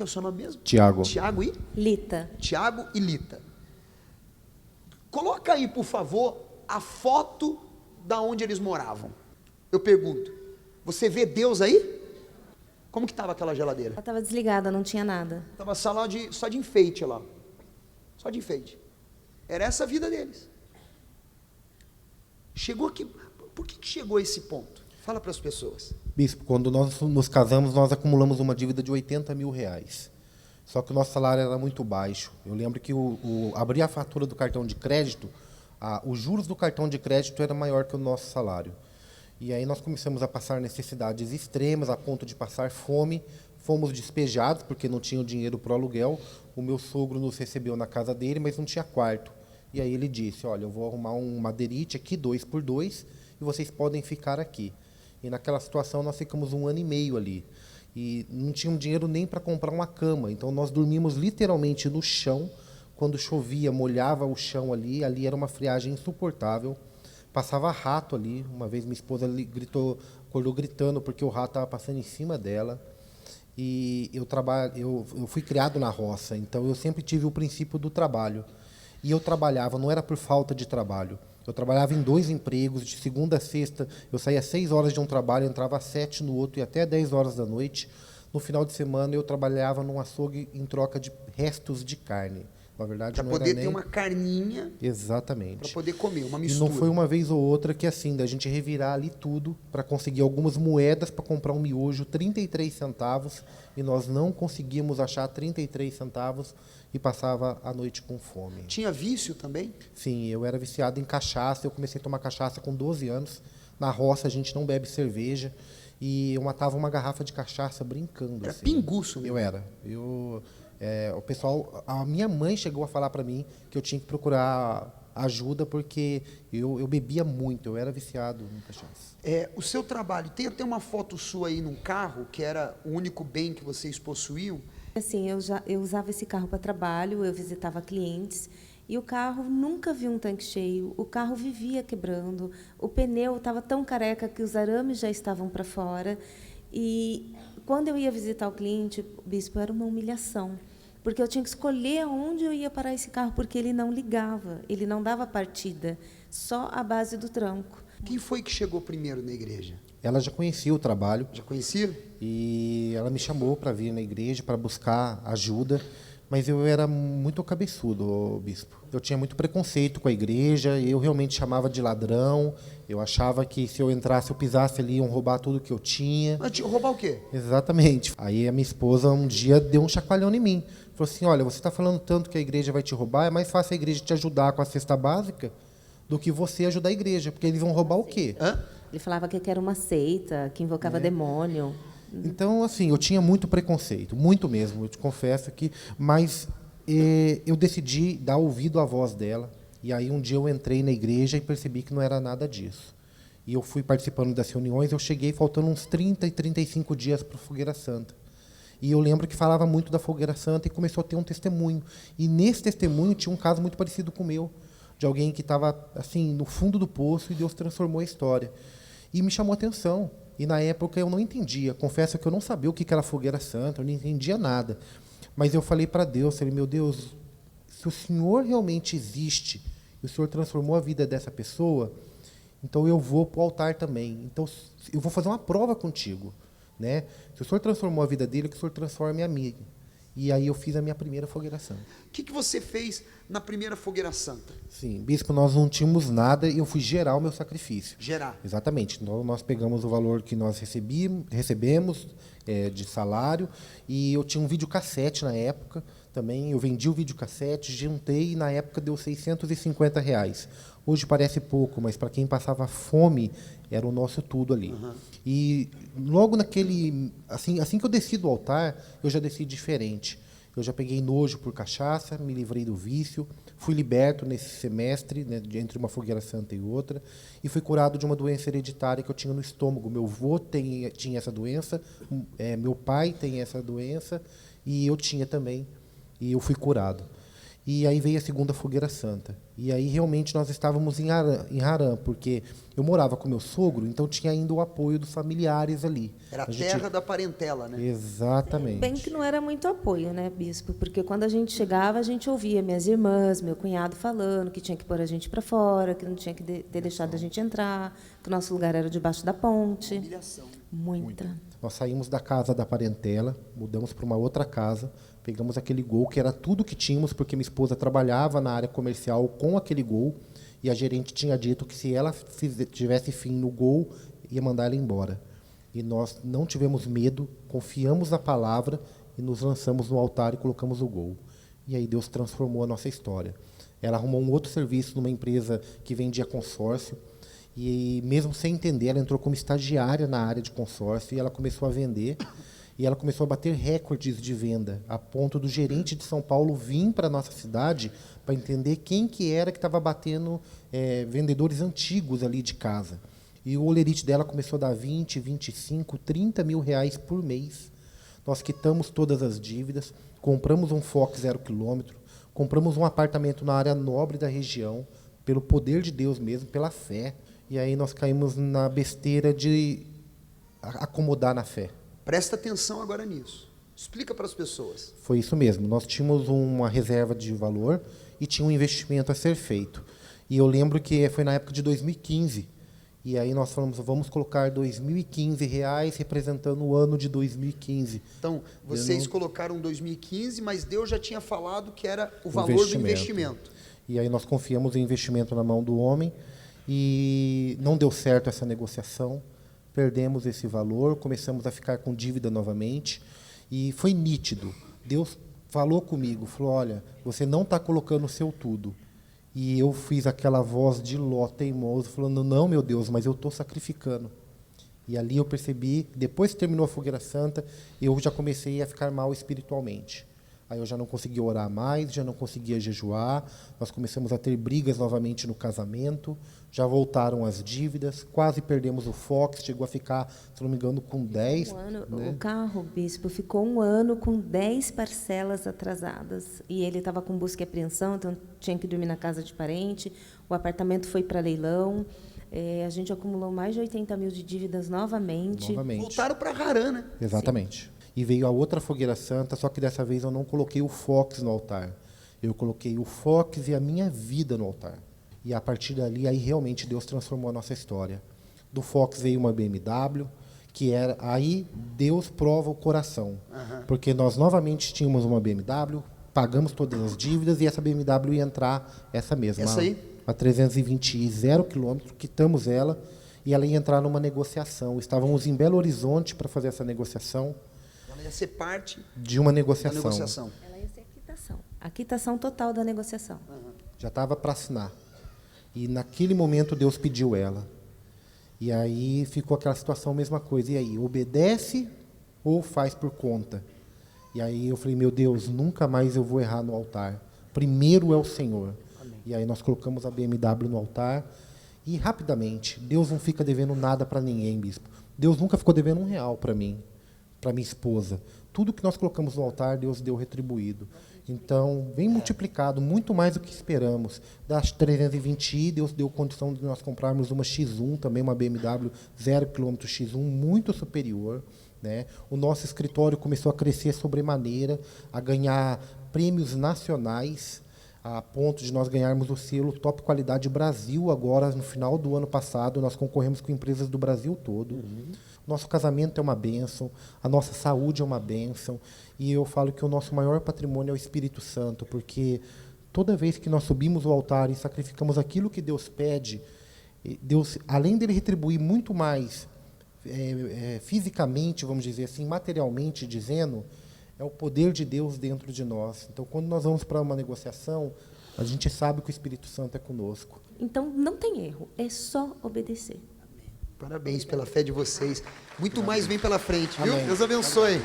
que é o seu nome mesmo? Tiago. Tiago e? Lita. Tiago e Lita. Coloca aí, por favor, a foto da onde eles moravam. Eu pergunto, você vê Deus aí? Como que estava aquela geladeira? Ela estava desligada, não tinha nada. Estava só de enfeite lá. Só de enfeite. Era essa a vida deles. Chegou aqui. Por que chegou a esse ponto? Fala para as pessoas. Bispo, quando nós nos casamos, nós acumulamos uma dívida de R$80 mil. Só que o nosso salário era muito baixo. Eu lembro que abrir a fatura do cartão de crédito, os juros do cartão de crédito era maior que o nosso salário. E aí nós começamos a passar necessidades extremas, a ponto de passar fome. Fomos despejados, porque não tinha dinheiro para o aluguel. O meu sogro nos recebeu na casa dele, mas não tinha quarto. E aí ele disse, olha, eu vou arrumar um madeirite aqui, 2x2, e vocês podem ficar aqui. E naquela situação nós ficamos 1 ano e meio ali. E não tínhamos dinheiro nem para comprar uma cama. Então nós dormimos literalmente no chão. Quando chovia, molhava o chão ali. Ali era uma friagem insuportável. Passava rato ali. Uma vez minha esposa acordou gritando porque o rato estava passando em cima dela. E eu fui criado na roça, então eu sempre tive o princípio do trabalho. E eu trabalhava, não era por falta de trabalho. Eu trabalhava em 2 empregos, de segunda a sexta. Eu saía às 6 horas de um trabalho, entrava às 7 no outro e até 10 horas da noite. No final de semana eu trabalhava num açougue em troca de restos de carne. Na verdade, para poder ter uma carninha. Exatamente. Para poder comer, uma mistura. E não foi uma vez ou outra que assim, da gente revirar ali tudo para conseguir algumas moedas para comprar um miojo, 33 centavos, e nós não conseguíamos achar 33 centavos e passava a noite com fome. Tinha vício também? Sim, eu era viciado em cachaça, eu comecei a tomar cachaça com 12 anos. Na roça a gente não bebe cerveja, e eu matava uma garrafa de cachaça brincando. Era assim. pinguço mesmo. Eu era. O pessoal, a minha mãe chegou a falar para mim que eu tinha que procurar ajuda porque eu bebia muito, eu era viciado em cachaça. O seu trabalho, tem até uma foto sua aí num carro, que era o único bem que vocês possuíam. Assim, eu usava esse carro para trabalho, eu visitava clientes, e o carro nunca viu um tanque cheio, o carro vivia quebrando, o pneu estava tão careca que os arames já estavam para fora, e quando eu ia visitar o cliente, bispo, era uma humilhação, porque eu tinha que escolher onde eu ia parar esse carro, porque ele não ligava, ele não dava partida, só a base do tranco. Quem foi que chegou primeiro na igreja? Ela já conhecia o trabalho. Já conhecia? E ela me chamou para vir na igreja, para buscar ajuda, mas eu era muito cabeçudo, bispo. Eu tinha muito preconceito com a igreja, eu realmente chamava de ladrão, eu achava que se eu entrasse, eu pisasse ali, iam roubar tudo que eu tinha. Mas roubar o quê? Exatamente. Aí a minha esposa um dia deu um chacoalhão em mim. Falou assim, olha, você está falando tanto que a igreja vai te roubar, é mais fácil a igreja te ajudar com a cesta básica do que você ajudar a igreja, porque eles vão roubar o quê? Ele falava que era uma seita, que invocava demônio. Então, assim, eu tinha muito preconceito, muito mesmo, eu te confesso que... Mas eu decidi dar ouvido à voz dela, e aí um dia eu entrei na igreja e percebi que não era nada disso. E eu fui participando das reuniões, eu cheguei faltando uns 30 e 35 dias para a Fogueira Santa. E eu lembro que falava muito da Fogueira Santa e começou a ter um testemunho. E nesse testemunho tinha um caso muito parecido com o meu, de alguém que estava assim, no fundo do poço e Deus transformou a história. E me chamou a atenção. E na época eu não entendia. Confesso que eu não sabia o que era Fogueira Santa, eu não entendia nada. Mas eu falei para Deus, falei, meu Deus, se o Senhor realmente existe, e o Senhor transformou a vida dessa pessoa, então eu vou para o altar também. Então eu vou fazer uma prova contigo. Né? Se o Senhor transformou a vida dele, que o Senhor transforme a minha. E aí eu fiz a minha primeira Fogueira Santa. O que você fez na primeira Fogueira Santa? Sim, bispo, nós não tínhamos nada e eu fui gerar o meu sacrifício. Gerar? Exatamente. Então, nós pegamos o valor que nós recebemos de salário e eu tinha um videocassete na época também. Eu vendi o videocassete, juntei e na época deu R$650. Hoje parece pouco, mas para quem passava fome era o nosso tudo ali. Uhum. E logo naquele... Assim que eu desci do altar, eu já desci diferente. Eu já peguei nojo por cachaça, me livrei do vício, fui liberto nesse semestre, né, entre uma Fogueira Santa e outra, e fui curado de uma doença hereditária que eu tinha no estômago. Meu avô tinha essa doença, meu pai tem essa doença, e eu tinha também, e eu fui curado. E aí veio a segunda Fogueira Santa. E aí, realmente, nós estávamos em Harã, porque eu morava com meu sogro, então tinha ainda o apoio dos familiares ali. Era a A gente- terra da parentela, né? Exatamente. Bem que não era muito apoio, né, bispo? Porque quando a gente chegava, a gente ouvia minhas irmãs, meu cunhado falando que tinha que pôr a gente para fora, que não tinha que ter deixado a gente entrar, que o nosso lugar era debaixo da ponte. Humilhação. Muita. Nós saímos da casa da parentela, mudamos para uma outra casa, pegamos aquele Gol, que era tudo que tínhamos, porque minha esposa trabalhava na área comercial com aquele Gol, e a gerente tinha dito que se ela tivesse fim no Gol, ia mandar ela embora. E nós não tivemos medo, confiamos na palavra e nos lançamos no altar e colocamos o Gol. E aí Deus transformou a nossa história. Ela arrumou um outro serviço numa empresa que vendia consórcio, e mesmo sem entender, ela entrou como estagiária na área de consórcio e ela começou a vender. E ela começou a bater recordes de venda, a ponto do gerente de São Paulo vir para a nossa cidade para entender quem que era que estava batendo vendedores antigos ali de casa. E o holerite dela começou a dar 20, 25, 30 mil reais por mês. Nós quitamos todas as dívidas, compramos um Fox 0 km, compramos um apartamento na área nobre da região, pelo poder de Deus mesmo, pela fé. E aí nós caímos na besteira de acomodar na fé. Presta atenção agora nisso. Explica para as pessoas. Foi isso mesmo. Nós tínhamos uma reserva de valor e tinha um investimento a ser feito. E eu lembro que foi na época de 2015. E aí nós falamos, vamos colocar R$ 2.015 representando o ano de 2015. Então, vocês colocaram 2015, mas Deus já tinha falado que era o valor do investimento. E aí nós confiamos o investimento na mão do homem e não deu certo essa negociação. Perdemos esse valor, começamos a ficar com dívida novamente e foi nítido. Deus falou comigo, falou, olha, você não está colocando o seu tudo. E eu fiz aquela voz de Ló teimoso, falando, não, meu Deus, mas eu estou sacrificando. E ali eu percebi, depois que terminou a fogueira santa, eu já comecei a ficar mal espiritualmente. Aí eu já não conseguia orar mais, já não conseguia jejuar, nós começamos a ter brigas novamente no casamento, já voltaram as dívidas, quase perdemos o Fox, chegou a ficar, se não me engano, com 10. O carro, bispo, ficou 1 ano com 10 parcelas atrasadas. E ele estava com busca e apreensão, então tinha que dormir na casa de parente, o apartamento foi para leilão, a gente acumulou mais de 80 mil de dívidas novamente. Voltaram para Harã, né? Exatamente. Sim. E veio a outra fogueira santa, só que dessa vez eu não coloquei o Fox no altar. Eu coloquei o Fox e a minha vida no altar. E a partir dali, aí realmente Deus transformou a nossa história. Do Fox veio uma BMW, que era... Aí Deus prova o coração. Porque nós novamente tínhamos uma BMW, pagamos todas as dívidas e essa BMW ia entrar, essa mesma. Essa aí? A 320 0 km, quitamos ela e ela ia entrar numa negociação. Estávamos em Belo Horizonte para fazer essa negociação. Ela ia ser parte de uma negociação. Ela ia ser a quitação. A quitação total da negociação. Já estava para assinar. E naquele momento Deus pediu ela. E aí ficou aquela situação, mesma coisa. E aí, obedece ou faz por conta? E aí eu falei, meu Deus, nunca mais eu vou errar no altar. Primeiro é o Senhor. Amém. E aí nós colocamos a BMW no altar. E rapidamente, Deus não fica devendo nada para ninguém, bispo. Deus nunca ficou devendo R$1 para mim, para minha esposa. Tudo que nós colocamos no altar, Deus deu retribuído. Então, vem multiplicado, muito mais do que esperamos. Das 320i, Deus deu condição de nós comprarmos uma X1, também uma BMW 0 km X1, muito superior. Né? O nosso escritório começou a crescer sobremaneira, a ganhar prêmios nacionais, a ponto de nós ganharmos o selo Top Qualidade Brasil. Agora, no final do ano passado, nós concorremos com empresas do Brasil todo. Nosso casamento é uma bênção, a nossa saúde é uma bênção, e eu falo que o nosso maior patrimônio é o Espírito Santo, porque toda vez que nós subimos o altar e sacrificamos aquilo que Deus pede, Deus, além dele retribuir muito mais fisicamente, vamos dizer assim, materialmente dizendo, é o poder de Deus dentro de nós. Então, quando nós vamos para uma negociação, a gente sabe que o Espírito Santo é conosco. Então, não tem erro, é só obedecer. Parabéns pela fé de vocês. Muito mais vem pela frente, viu? Amém. Deus abençoe.